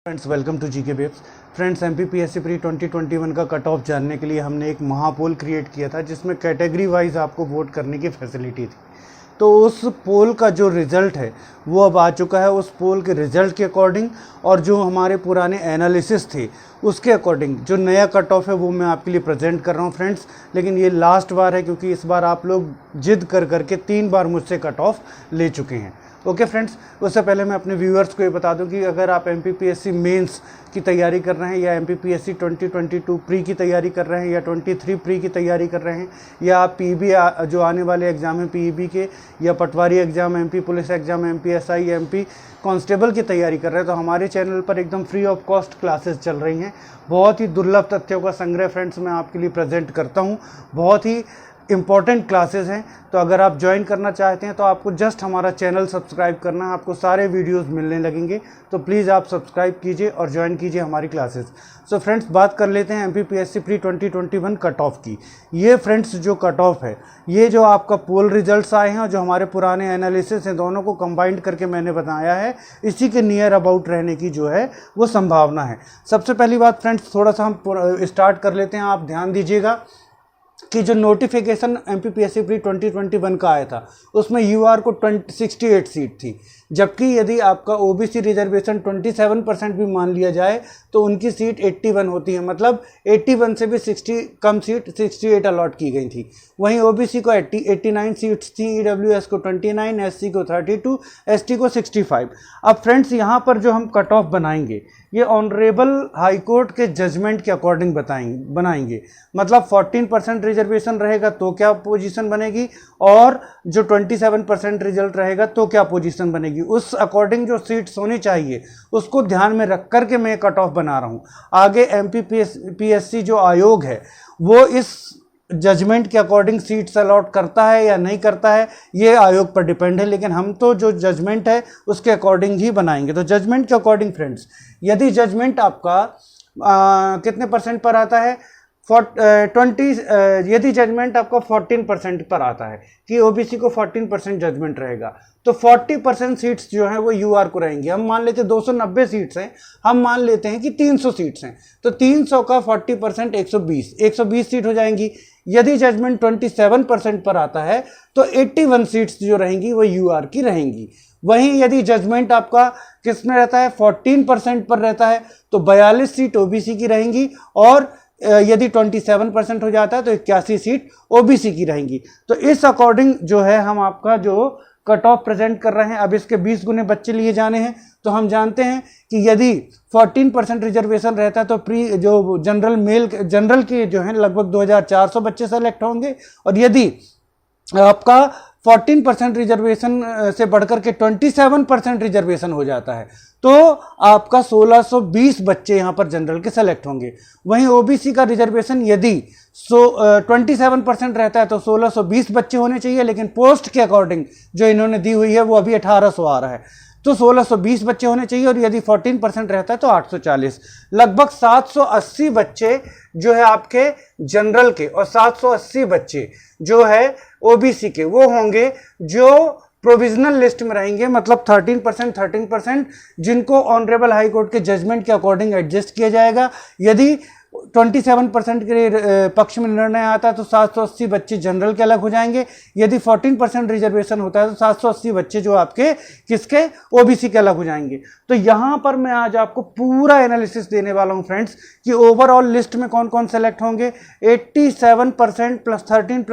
Friends welcome to GK बेब्स। Friends MPPSC pre 2021 का cut off जानने के लिए हमने एक महापोल क्रिएट किया था जिसमें कैटेगरी वाइज आपको वोट करने की फैसिलिटी थी। तो उस पोल का जो रिज़ल्ट है वो अब आ चुका है। उस पोल के रिज़ल्ट के अकॉर्डिंग और जो हमारे पुराने एनालिसिस थे उसके अकॉर्डिंग जो नया कट ऑफ है वो मैं आपके लिए प्रेजेंट कर रहा हूँ फ्रेंड्स। लेकिन ये लास्ट बार है क्योंकि इस बार आप लोग जिद कर करके 3 बार मुझसे कट ऑफ ले चुके हैं। ओके फ्रेंड्स, उससे पहले मैं अपने व्यूअर्स को ये बता दूं कि अगर आप एमपीपीएससी मेंस की तैयारी कर रहे हैं या एमपीपीएससी 2022 प्री की तैयारी कर रहे हैं या 23 प्री की तैयारी कर रहे हैं या आप पीईबी जो आने वाले एग्ज़ाम हैं पीईबी के या patwari exam, MP police exam, MPSI, MP constable की तैयारी कर रहे हैं तो हमारे चैनल पर एकदम फ्री ऑफ कॉस्ट क्लासेस चल रही हैं। बहुत ही दुर्लभ तथ्यों का संग्रह फ्रेंड्स मैं आपके लिए प्रेजेंट करता हूँ। बहुत ही इम्पॉर्टेंट क्लासेस हैं। तो अगर आप ज्वाइन करना चाहते हैं तो आपको जस्ट हमारा चैनल सब्सक्राइब करना है, आपको सारे वीडियोस मिलने लगेंगे। तो प्लीज़ आप सब्सक्राइब कीजिए और ज्वाइन कीजिए हमारी क्लासेस। सो फ्रेंड्स, बात कर लेते हैं एमपीपीएससी प्री 2021 कट ऑफ की। ये फ्रेंड्स जो कट ऑफ है, ये जो आपका पोल रिजल्ट्स आए हैं और जो हमारे पुराने एनालिसिस हैं, दोनों को कंबाइंड करके मैंने बताया है, इसी के नियर अबाउट रहने की जो है वो संभावना है। सबसे पहली बात फ्रेंड्स, थोड़ा सा हम स्टार्ट कर लेते हैं। आप ध्यान दीजिएगा कि जो नोटिफिकेशन एमपीपीएससी प्री 2021 का आया था उसमें यूआर को 68 सीट थी, जबकि यदि आपका ओबीसी रिजर्वेशन 27% भी मान लिया जाए तो उनकी सीट 81 होती है। मतलब 81 से भी 60 कम सीट 68 अलॉट की गई थी। वहीं ओबीसी को 89 सीट्स थी, ईडब्ल्यूएस को 29, एससी को 32, एसटी को 65। अब फ्रेंड्स यहाँ पर जो हम कट ऑफ बनाएंगे ये ऑनरेबल हाई कोर्ट के जजमेंट के अकॉर्डिंग बनाएंगे। मतलब 14% रिजर्वेशन रहेगा तो क्या पोजीशन बनेगी और जो 27% रिजल्ट रहेगा तो क्या पोजीशन बनेगी, उस अकॉर्डिंग जो सीट्स होनी चाहिए उसको ध्यान में रख कर के मैं कट ऑफ बना रहा हूँ। आगे एमपीपीएससी जो आयोग है वो इस जजमेंट के अकॉर्डिंग सीट्स अलॉट करता है या नहीं करता है ये आयोग पर डिपेंड है, लेकिन हम तो जो जजमेंट है उसके अकॉर्डिंग ही बनाएंगे। तो जजमेंट के अकॉर्डिंग फ्रेंड्स, यदि जजमेंट आपका कितने परसेंट पर आता है, यदि जजमेंट आपका 14% पर आता है कि ओबीसी को 14% जजमेंट रहेगा तो 40% सीट्स जो हैं वो यूआर को रहेंगी। हम मान लेते हैं 290 सीट्स हैं, हम मान लेते हैं कि 300 सीट्स हैं तो 300 का 40% 120 सीट हो जाएंगी। यदि जजमेंट 27% पर आता है तो 81 सीट्स जो रहेंगी वो यूआर की रहेंगी। वहीं यदि जजमेंट आपका किस में रहता है, 14% पर रहता है तो 42 सीट ओबीसी की रहेंगी और यदि 27% हो जाता है तो 81 सीट ओबीसी की रहेंगी। तो इस अकॉर्डिंग जो है हम आपका जो कट ऑफ प्रेजेंट कर रहे हैं। अब इसके 20 गुने बच्चे लिए जाने हैं तो हम जानते हैं कि यदि 14% रिजर्वेशन रहता है तो प्री जो जनरल के जो है लगभग 2400 बच्चे सेलेक्ट होंगे और यदि आपका 14% रिजर्वेशन से बढ़कर के 27% रिजर्वेशन हो जाता है तो आपका 1620 बच्चे यहाँ पर जनरल के सेलेक्ट होंगे। वहीं ओबीसी का रिजर्वेशन यदि 27% रहता है तो 1620 बच्चे होने चाहिए, लेकिन पोस्ट के अकॉर्डिंग जो इन्होंने दी हुई है वो अभी 1800 आ रहा है तो 1620 बच्चे होने चाहिए और यदि 14% रहता है तो 840, लगभग 780 बच्चे जो है आपके जनरल के और 780 बच्चे जो है ओबीसी के वो होंगे जो प्रोविजनल लिस्ट में रहेंगे। मतलब 13% जिनको ऑनरेबल हाई कोर्ट के जजमेंट के अकॉर्डिंग एडजस्ट किया जाएगा। यदि 27% के पक्ष में निर्णय आता है तो 780 बच्चे जनरल के अलग हो जाएंगे। यदि 14% रिजर्वेशन होता है तो 780 बच्चे जो आपके किसके, ओबीसी के अलग हो जाएंगे। तो यहाँ पर मैं आज आपको पूरा एनालिसिस देने वाला हूँ फ्रेंड्स कि ओवरऑल लिस्ट में कौन कौन सेलेक्ट होंगे। 87% प्लस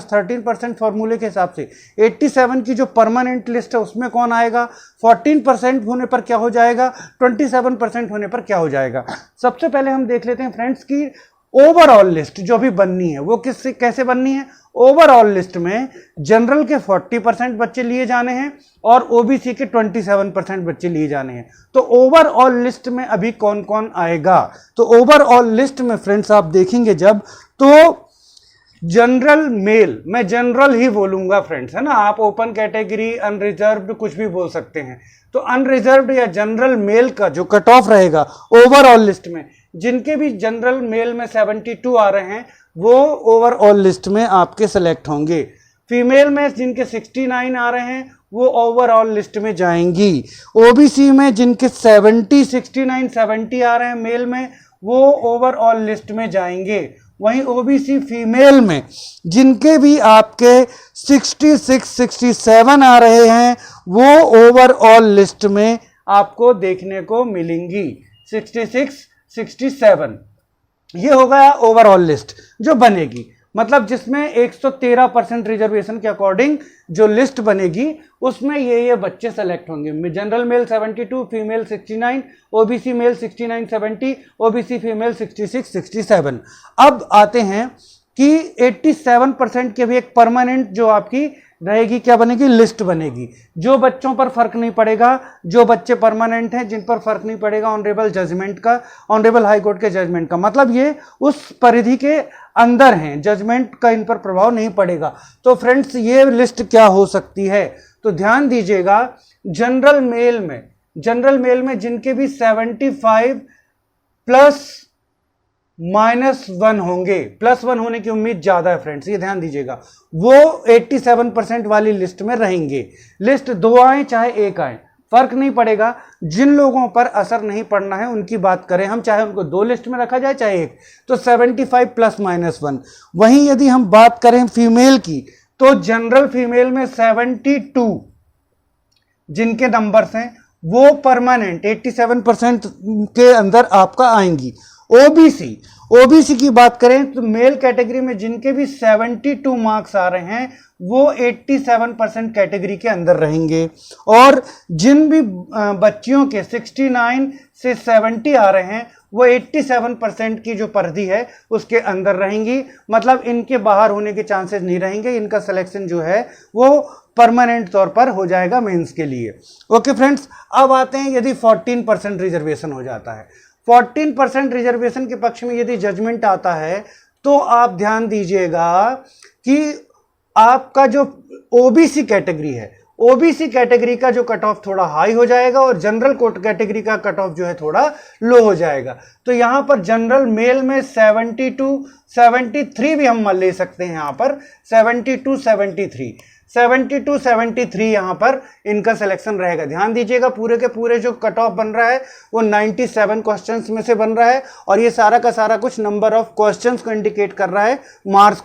13% फॉर्मूले के हिसाब से 87 की जो परमानेंट लिस्ट है उसमें कौन आएगा, 14% होने पर क्या हो जाएगा, 27% होने पर क्या हो जाएगा। सबसे पहले हम देख लेते हैं फ्रेंड्स की ओवरऑल लिस्ट जो भी बननी है वो कैसे बननी है। ओवरऑल लिस्ट में जनरल के 40% बच्चे लिए जाने हैं और ओबीसी के 27% बच्चे लिए जाने हैं। तो ओवरऑल लिस्ट में अभी कौन कौन आएगा, तो ओवरऑल लिस्ट में फ्रेंड्स आप देखेंगे जब तो जनरल मेल, मैं जनरल ही बोलूंगा फ्रेंड्स, है ना, आप ओपन कैटेगरी अनरिजर्व्ड कुछ भी बोल सकते हैं। तो अनरिजर्व्ड या जनरल मेल का जो कट ऑफ रहेगा ओवरऑल लिस्ट में, जिनके भी जनरल मेल में 72 आ रहे हैं वो ओवरऑल लिस्ट में आपके सेलेक्ट होंगे। फीमेल में जिनके 69 आ रहे हैं वो ओवरऑल लिस्ट में जाएंगी। ओबीसी में जिनके 70, 69, 70 आ रहे हैं मेल में, वो ओवरऑल लिस्ट में जाएंगे। वहीं ओबीसी फीमेल में जिनके भी आपके 66, 67 आ रहे हैं, वो ओवरऑल लिस्ट में आपको देखने को मिलेंगी। 66, 67 ये हो गया ओवरऑल लिस्ट जो बनेगी, मतलब जिसमें 113% रिजर्वेशन के अकॉर्डिंग जो लिस्ट बनेगी उसमें ये बच्चे सेलेक्ट होंगे। General male 72, female 69, OBC male 69, 70, OBC female 66, 67। अब आते हैं कि 87% के भी एक परमानेंट जो आपकी रहेगी, क्या बनेगी, लिस्ट बनेगी। जो बच्चों पर फर्क नहीं पड़ेगा, जो बच्चे परमानेंट हैं जिन पर फर्क नहीं पड़ेगा ऑनरेबल जजमेंट का, ऑनरेबल हाई कोर्ट के जजमेंट का, मतलब ये उस परिधि के अंदर हैं, जजमेंट का इन पर प्रभाव नहीं पड़ेगा। तो फ्रेंड्स ये लिस्ट क्या हो सकती है, तो ध्यान दीजिएगा। जनरल मेल में जिनके भी 75 प्लस -1 होंगे, +1 होने की उम्मीद ज्यादा है फ्रेंड्स, ये ध्यान दीजिएगा, वो 87% वाली लिस्ट में रहेंगे। लिस्ट 2 आए चाहे 1 आए, फर्क नहीं पड़ेगा। जिन लोगों पर असर नहीं पड़ना है उनकी बात करें हम, चाहे उनको 2 लिस्ट में रखा जाए चाहे 1, तो 75 प्लस -1। वहीं यदि हम बात करें फीमेल की, तो जनरल फीमेल में 72 जिनके नंबर्स हैं वो परमानेंट 87% के अंदर आपका आएंगी। ओबीसी की बात करें तो मेल कैटेगरी में जिनके भी 72 मार्क्स आ रहे हैं वो 87% कैटेगरी के अंदर रहेंगे, और जिन भी बच्चियों के 69 से 70 आ रहे हैं वो 87% की जो परिधि है उसके अंदर रहेंगी, मतलब इनके बाहर होने के चांसेस नहीं रहेंगे। इनका सिलेक्शन जो है वो परमानेंट तौर पर हो जाएगा मेंस के लिए। ओके फ्रेंड्स, अब आते हैं यदि 14% रिजर्वेशन हो जाता है, 14% रिजर्वेशन के पक्ष में यदि जजमेंट आता है, तो आप ध्यान दीजिएगा कि आपका जो ओबीसी कैटेगरी है, ओबीसी कैटेगरी का जो कट ऑफ थोड़ा हाई हो जाएगा और जनरल कोट कैटेगरी का कट ऑफ जो है थोड़ा लो हो जाएगा। तो यहां पर जनरल मेल में 72, 73 भी हम ले सकते हैं, यहां पर 72, 73 यहां पर इनका सिलेक्शन रहेगा। ध्यान दीजिएगा, पूरे के पूरे जो कट ऑफ बन रहा है वो 97 क्वेश्चंस में से बन रहा है, और ये सारा का सारा कुछ नंबर ऑफ क्वेश्चंस को इंडिकेट कर रहा है, मार्क्स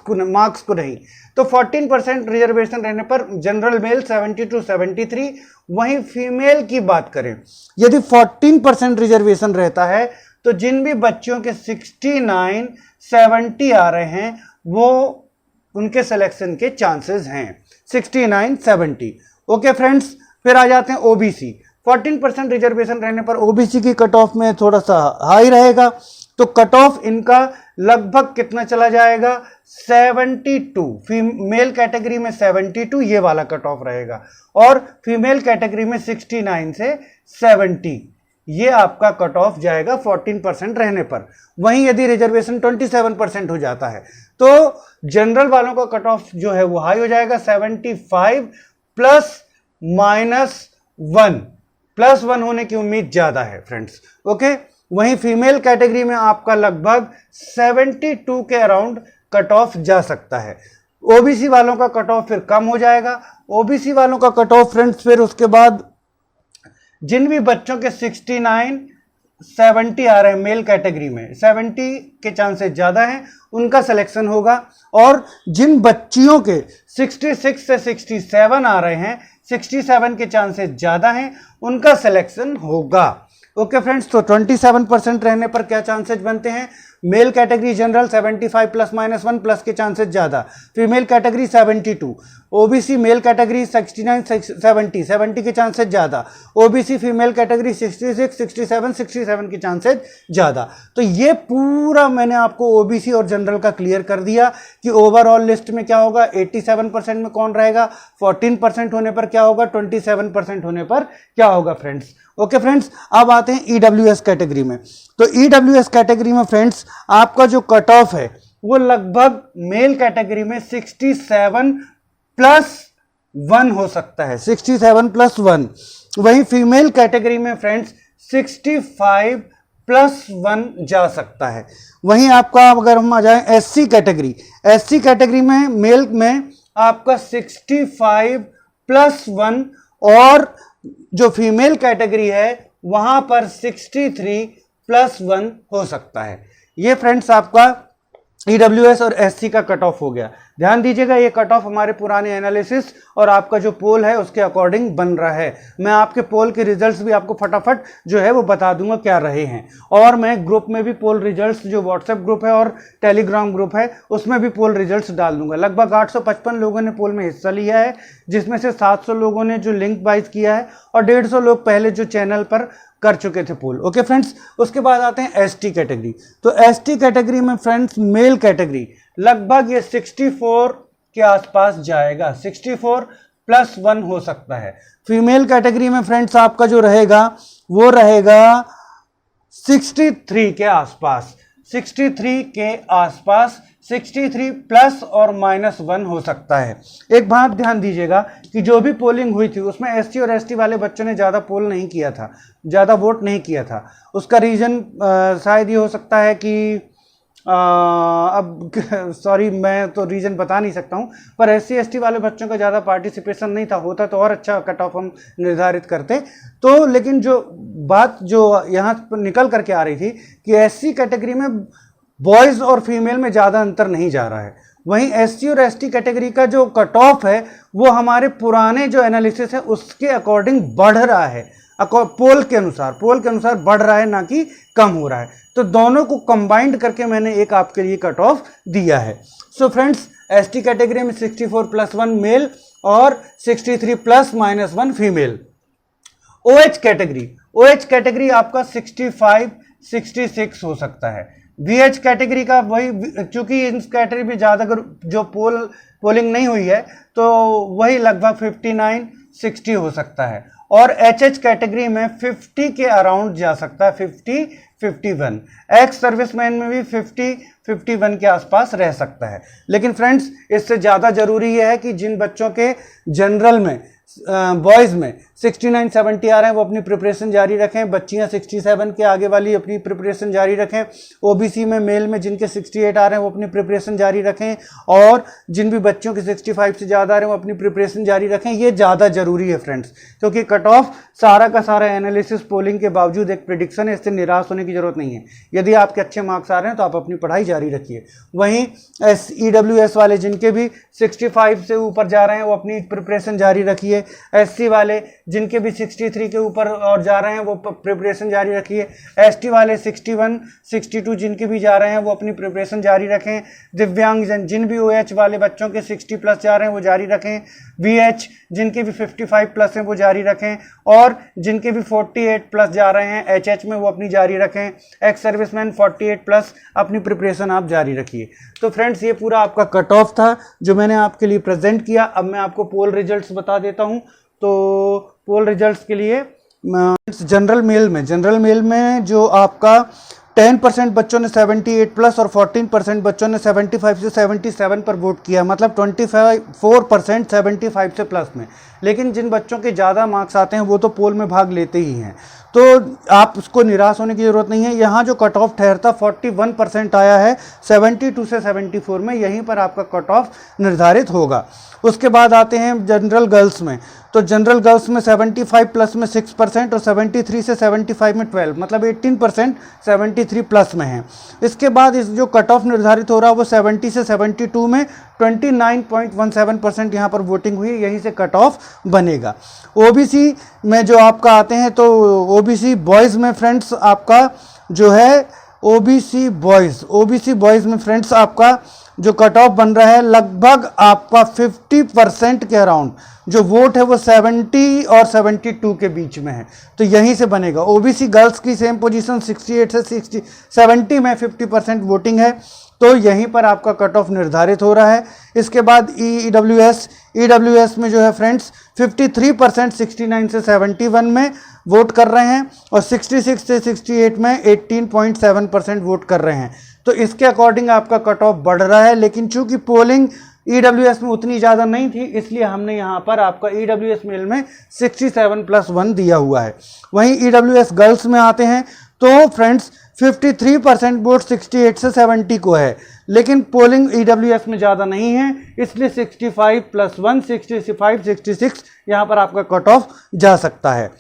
को नहीं। तो 14% रिजर्वेशन रहने पर जनरल मेल 72, 73। वहीं फीमेल की बात करें, यदि 14% रिजर्वेशन रहता है तो जिन भी बच्चियों के 69, 70 आ रहे हैं वो उनके सिलेक्शन के चांसेस हैं 69, 70। ओके फ्रेंड्स, फिर आ जाते हैं ओबीसी। 14% रिजर्वेशन रहने पर ओबीसी की कट ऑफ में थोड़ा सा हाई रहेगा, तो कट ऑफ इनका लगभग कितना चला जाएगा, 72। मेल कैटेगरी में 72 ये वाला कट ऑफ रहेगा, और फीमेल कैटेगरी में 69 से 70 ये आपका कट ऑफ जाएगा 14% रहने पर। वहीं यदि रिजर्वेशन 27% हो जाता है तो जनरल वालों का कट ऑफ जो है वो हाई हो जाएगा, 75 प्लस -1 होने की उम्मीद ज्यादा है फ्रेंड्स। ओके, वहीं फीमेल कैटेगरी में आपका लगभग 72 के अराउंड कट ऑफ जा सकता है। ओबीसी वालों का कट ऑफ फिर कम हो जाएगा। ओबीसी वालों का कट ऑफ फ्रेंड्स फिर उसके बाद जिन भी बच्चों के 69, 70 आ रहे हैं मेल कैटेगरी में, 70 के चांसेस ज्यादा हैं, उनका सिलेक्शन होगा, और जिन बच्चियों के 66 से 67 आ रहे हैं, 67 के चांसेस ज्यादा हैं, उनका सिलेक्शन होगा। ओके फ्रेंड्स, तो 27% रहने पर क्या चांसेस बनते हैं, male category general 75 plus -1 plus के चांसेस ज्यादा, female category 72, OBC male category 69, 70 के चांसेस ज्यादा, ओबीसी फीमेल कैटेगरी 66, 67 के चांसेस ज्यादा। तो ये पूरा मैंने आपको ओबीसी और जनरल का क्लियर कर दिया कि ओवरऑल लिस्ट में क्या होगा, 87% में कौन रहेगा, 14% होने पर क्या होगा, 27% होने पर क्या होगा फ्रेंड्स। ओके फ्रेंड्स, अब आते हैं ईडब्ल्यूएस कैटेगरी में। तो ईडब्ल्यूएस कैटेगरी में फ्रेंड्स आपका जो कट ऑफ है वो लगभग मेल कैटेगरी में 67 प्लस 1 हो सकता है, 67 प्लस 1। वहीं फीमेल कैटेगरी में फ्रेंड्स 65 प्लस 1 जा सकता है। वहीं आपका अगर हम आ जाए एससी कैटेगरी में मेल में आपका 65 +1 और जो फीमेल कैटेगरी है वहां पर 63 +1 हो सकता है। ये फ्रेंड्स आपका ईडब्ल्यूएस और एससी का कट ऑफ हो गया। ध्यान दीजिएगा, ये कट ऑफ हमारे पुराने एनालिसिस और आपका जो पोल है उसके अकॉर्डिंग बन रहा है। मैं आपके पोल के रिजल्ट्स भी आपको फटाफट जो है वो बता दूंगा क्या रहे हैं, और मैं ग्रुप में भी पोल रिजल्ट्स, जो व्हाट्सएप ग्रुप है और टेलीग्राम ग्रुप है उसमें भी पोल रिजल्ट्स डाल दूंगा। लगभग 855 लोगों ने पोल में हिस्सा लिया है, जिसमें से 700 लोगों ने जो लिंक वाइज किया है और 150 लोग पहले जो चैनल पर कर चुके थे पोल। ओके फ्रेंड्स, उसके बाद आते हैं एसटी कैटेगरी। तो एसटी कैटेगरी में फ्रेंड्स मेल कैटेगरी लगभग ये 64 के आसपास जाएगा, 64 +1 हो सकता है। फीमेल कैटेगरी में फ्रेंड्स आपका जो रहेगा वो रहेगा 63 के आसपास, 63 के आसपास, 63 प्लस और -1 हो सकता है। एक बात ध्यान दीजिएगा कि जो भी पोलिंग हुई थी उसमें एसटी और एसटी वाले बच्चों ने ज़्यादा पोल नहीं किया था, ज़्यादा वोट नहीं किया था। उसका रीज़न शायद ये हो सकता है कि अब सॉरी मैं तो रीज़न बता नहीं सकता हूँ, पर एससी एसटी वाले बच्चों का ज़्यादा पार्टिसिपेशन नहीं था, होता तो और अच्छा कट ऑफ हम निर्धारित करते। तो लेकिन जो बात जो यहाँ पर निकल करके आ रही थी कि एससी कैटेगरी में बॉयज़ और फीमेल में ज़्यादा अंतर नहीं जा रहा है, वहीं एससी और एसटी कैटेगरी का जो कट ऑफ है वो हमारे पुराने जो एनालिसिस है उसके अकॉर्डिंग बढ़ रहा है, पोल के अनुसार बढ़ रहा है, ना कि कम हो रहा है। तो दोनों को कंबाइंड करके मैंने एक आपके लिए कट ऑफ दिया है। सो फ्रेंड्स, एसटी कैटेगरी में 64 +1 मेल और 63 +-1 फीमेल। ओएच कैटेगरी आपका 65 66 हो सकता है। वीएच कैटेगरी का वही, चूंकि इस कैटेगरी में ज़्यादा जो पोलिंग नहीं हुई है तो वही लगभग 59 60 हो सकता है। और एचएच कैटेगरी में 50 के अराउंड जा सकता है, 50 51। एक्स सर्विसमैन में भी 50 51 के आसपास रह सकता है। लेकिन फ्रेंड्स, इससे ज़्यादा ज़रूरी यह है कि जिन बच्चों के जनरल में बॉयज़ में 69 70 आ रहे हैं वो अपनी प्रिपरेशन जारी रखें, बच्चियां 67 के आगे वाली अपनी प्रिपरेशन जारी रखें। ओबीसी में मेल में जिनके 68 आ रहे हैं वो अपनी प्रिपरेशन जारी रखें, और जिन भी बच्चों के 65 से ज़्यादा आ रहे हैं वो अपनी प्रिपरेशन जारी रखें। ये ज़्यादा ज़रूरी है फ्रेंड्स, क्योंकि कट ऑफ सारा का सारा एनालिसिस पोलिंग के बावजूद एक प्रिडिक्शन है, इससे निराश होने की जरूरत नहीं है। यदि आपके अच्छे मार्क्स आ रहे हैं तो आप अपनी पढ़ाई जारी रखिए। वहीं ईडब्ल्यूएस वाले जिनके भी 65 से ऊपर जा रहे हैं वो अपनी प्रिपरेशन जारी रखिए। एससी वाले जिनके भी 63 के ऊपर और जा रहे हैं वो प्रिपरेशन जारी रखिए। एसटी वाले 61 62 जिनके भी जा रहे हैं वो अपनी प्रिपरेशन जारी रखें। दिव्यांगजन जिन भी ओएच वाले बच्चों के 60+ जा रहे हैं वो जारी रखें। वीएच जिनके भी 55+ हैं वो जारी रखें, और जिनके भी 48+ जा रहे हैं एचएच में वो अपनी जारी रखें। एक्स सर्विसमैन 48+ अपनी प्रिपरेशन आप जारी रखिए। तो फ्रेंड्स, ये पूरा आपका कट ऑफ था जो मैंने आपके लिए प्रेजेंट किया। अब मैं आपको पोल रिजल्ट्स बता देता हूँ। तो पोल रिजल्ट्स के लिए जनरल मेल में जो आपका 10% बच्चों ने 78+ और 14% बच्चों ने 75 से 77 पर वोट किया, मतलब 24% 75 से प्लस में। लेकिन जिन बच्चों के ज़्यादा मार्क्स आते हैं वो तो पोल में भाग लेते ही हैं, तो आप उसको निराश होने की ज़रूरत नहीं है। यहाँ जो कट ऑफ ठहरता 41% आया है 72 से 74 में, यहीं पर आपका कट ऑफ निर्धारित होगा। उसके बाद आते हैं जनरल गर्ल्स में। तो जनरल गर्ल्स में 75+ में 6% और 73 से 75 में 12, मतलब 18% 73+ में है। इसके बाद इस जो कट ऑफ निर्धारित हो रहा है वो 70 से 72 में 29.17% यहाँ पर वोटिंग हुई, यहीं से कट ऑफ बनेगा। ओबीसी में जो आपका आते हैं तो ओबीसी बॉयज़ में फ्रेंड्स आपका जो है ओबीसी बॉयज़ में फ्रेंड्स आपका जो कट ऑफ बन रहा है लगभग आपका 50% के अराउंड जो वोट है वो 70 और 72 के बीच में है, तो यहीं से बनेगा। ओबीसी गर्ल्स की सेम पोजीशन 68 से 70 में 50% वोटिंग है, तो यहीं पर आपका कट ऑफ निर्धारित हो रहा है। इसके बाद ईडब्ल्यूएस में जो है फ्रेंड्स 53% 69 से 71 में वोट कर रहे हैं, और 66 से 68 में 18.7% वोट कर रहे हैं। तो इसके अकॉर्डिंग आपका कट ऑफ बढ़ रहा है। लेकिन चूंकि पोलिंग ईडब्ल्यूएस में उतनी ज़्यादा नहीं थी, इसलिए हमने यहाँ पर आपका ईडब्ल्यूएस मेल में 67+1 दिया हुआ है। वहीं ईडब्ल्यूएस गर्ल्स में आते हैं तो फ्रेंड्स 53% वोट 68 से 70 को है, लेकिन पोलिंग EWS में ज़्यादा नहीं है, इसलिए 65 + 1 65 66 यहाँ पर आपका कट ऑफ जा सकता है।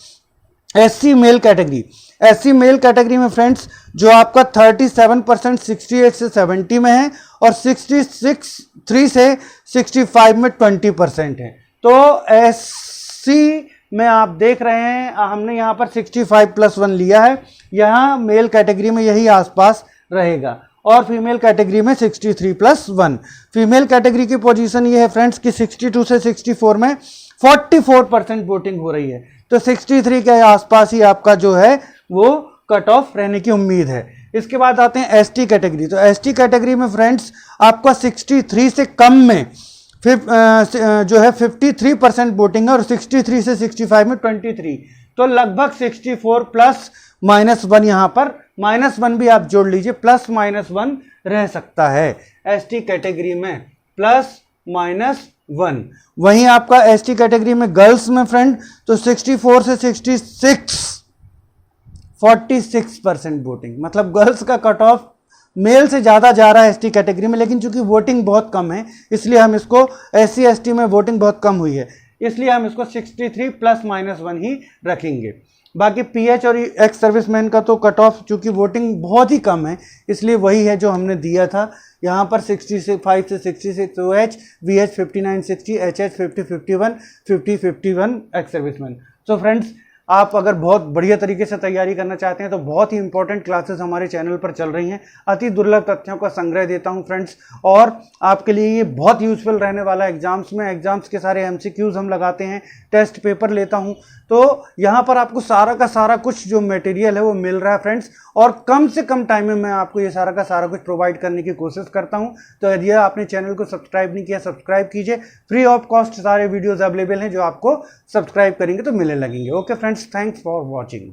SC male category, SC male category में फ्रेंड्स जो आपका 37% 68 से 70 में है और 3 से 65 में 20% है। तो SC में आप देख रहे हैं हमने यहाँ पर 65 + 1 लिया है, यहाँ मेल कैटेगरी में यही आसपास रहेगा और फीमेल कैटेगरी में 63 + 1। फीमेल कैटेगरी की पोजीशन ये है फ्रेंड्स कि 62 से 64 में 44% वोटिंग हो रही है, तो 63 के आसपास ही आपका जो है वो कट ऑफ रहने की उम्मीद है। इसके बाद आते हैं ST कैटेगरी। तो ST कैटेगरी में फ्रेंड्स आपका 63 से कम में जो है 53% वोटिंग है और 63 से 65 में 23, तो लगभग 64 ± 1 यहाँ पर -1 भी आप जोड़ लीजिए, +-1 रह सकता है ST कैटेगरी में, +-1। वहीं आपका ST कैटेगरी में गर्ल्स में फ्रेंड तो 64 से 66 46% वोटिंग, मतलब गर्ल्स का कट ऑफ मेल से ज़्यादा जा रहा है ST कैटेगरी में, लेकिन चूंकि वोटिंग बहुत कम है इसलिए हम इसको SC ST में वोटिंग बहुत कम हुई है इसलिए हम इसको 63 +-1 ही रखेंगे। बाकी PH और एक्स सर्विसमैन का तो कट ऑफ चूंकि वोटिंग बहुत ही कम है इसलिए वही है जो हमने दिया था यहाँ पर 65 से 66 OH, VH 59-60, HH 50-51, 50-51 ex serviceman. So friends आप अगर बहुत बढ़िया तरीके से तैयारी करना चाहते हैं तो बहुत ही इंपॉर्टेंट क्लासेस हमारे चैनल पर चल रही हैं, अति दुर्लभ तथ्यों का संग्रह देता हूं फ्रेंड्स, और आपके लिए ये बहुत यूजफुल रहने वाला है एग्जाम्स में। एग्जाम्स के सारे MCQs हम लगाते हैं, टेस्ट पेपर लेता हूं, तो यहाँ पर आपको सारा का सारा कुछ जो मटेरियल है वो मिल रहा है फ्रेंड्स, और कम से कम टाइम में मैं आपको ये सारा का सारा कुछ प्रोवाइड करने की कोशिश करता हूँ। तो यदि आपने चैनल को सब्सक्राइब नहीं किया सब्सक्राइब कीजिए, फ्री ऑफ कॉस्ट सारे वीडियोज़ अवेलेबल हैं जो आपको सब्सक्राइब करेंगे तो मिलने लगेंगे। Okay friends, thanks for watching.